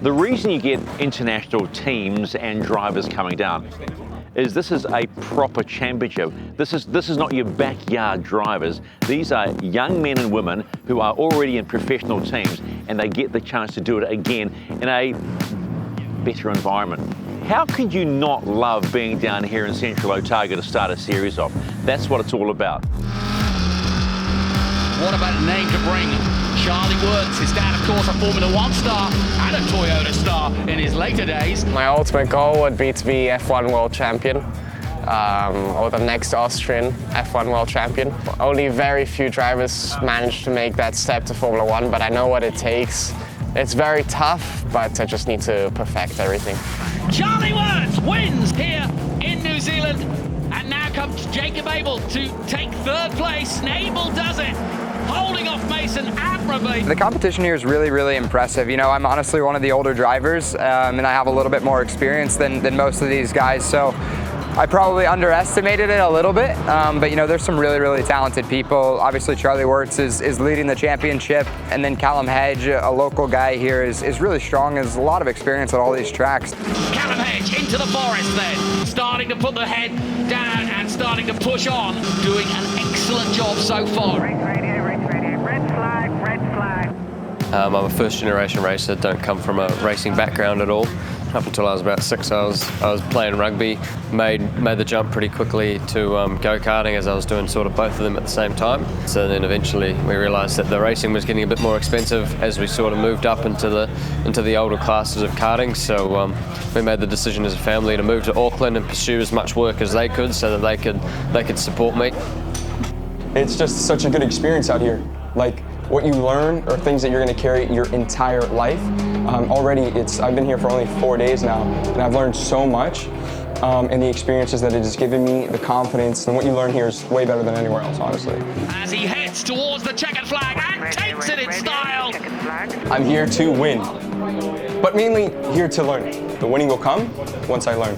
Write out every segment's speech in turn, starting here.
The reason you get international teams and drivers coming down is this is a proper championship. This is not your backyard drivers. These are young men and women who are already in professional teams, and they get the chance to do it again in a better environment. How could you not love being down here in Central Otago to start a series off? That's what it's all about. What about a name to bring? Charlie Woods, his dad, of course, a Formula One star and a Toyota star in his later days. My ultimate goal would be to be F1 World Champion, or the next Austrian F1 World Champion. Only very few drivers manage to make that step to Formula One, but I know what it takes. It's very tough, but I just need to perfect everything. Charlie Woods wins here in New Zealand, and now comes Jacob Abel to take third place. Abel does it, holding off Mason admirably. The competition here is really, really impressive. You know, I'm honestly one of the older drivers, and I have a little bit more experience than most of these guys, so I probably underestimated it a little bit, but you know, there's some really, really talented people. Obviously, Charlie Wirtz is leading the championship, and then Callum Hedge, a local guy here, is really strong, has a lot of experience at all these tracks. Callum Hedge into the forest then, starting to put the head down and starting to push on, doing an excellent job so far. Race radio, red flag. I'm a first generation racer, don't come from a racing background at all. Up until I was about 6, I was playing rugby, made the jump pretty quickly to go-karting, as I was doing sort of both of them at the same time. So then eventually we realised that the racing was getting a bit more expensive as we sort of moved up into the older classes of karting. So we made the decision as a family to move to Auckland and pursue as much work as they could so that they could support me. It's just such a good experience out here. Like, what you learn are things that you're going to carry your entire life. Already, I've been here for only 4 days now, and I've learned so much, and the experiences that it has given me, the confidence, and what you learn here is way better than anywhere else, honestly. As he heads towards the checkered flag and takes it in style. I'm here to win, but mainly here to learn. The winning will come once I learn.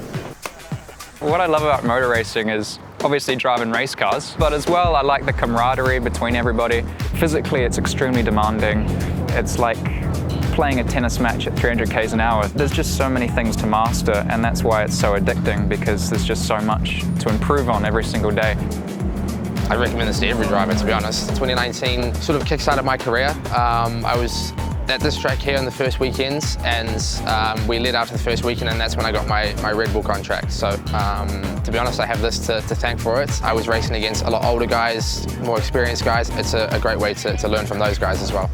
What I love about motor racing is obviously driving race cars, but as well I like the camaraderie between everybody. Physically it's extremely demanding. It's like playing a tennis match at 300 k's an hour. There's just so many things to master, and that's why it's so addicting, because there's just so much to improve on every single day. I'd recommend this to every driver, to be honest. 2019 sort of kickstarted my career. I was at this track here in the first weekends, and we led out to the first weekend, and that's when I got my Red Bull contract. So to be honest, I have this to thank for it. I was racing against a lot older guys, more experienced guys. It's a great way to learn from those guys as well.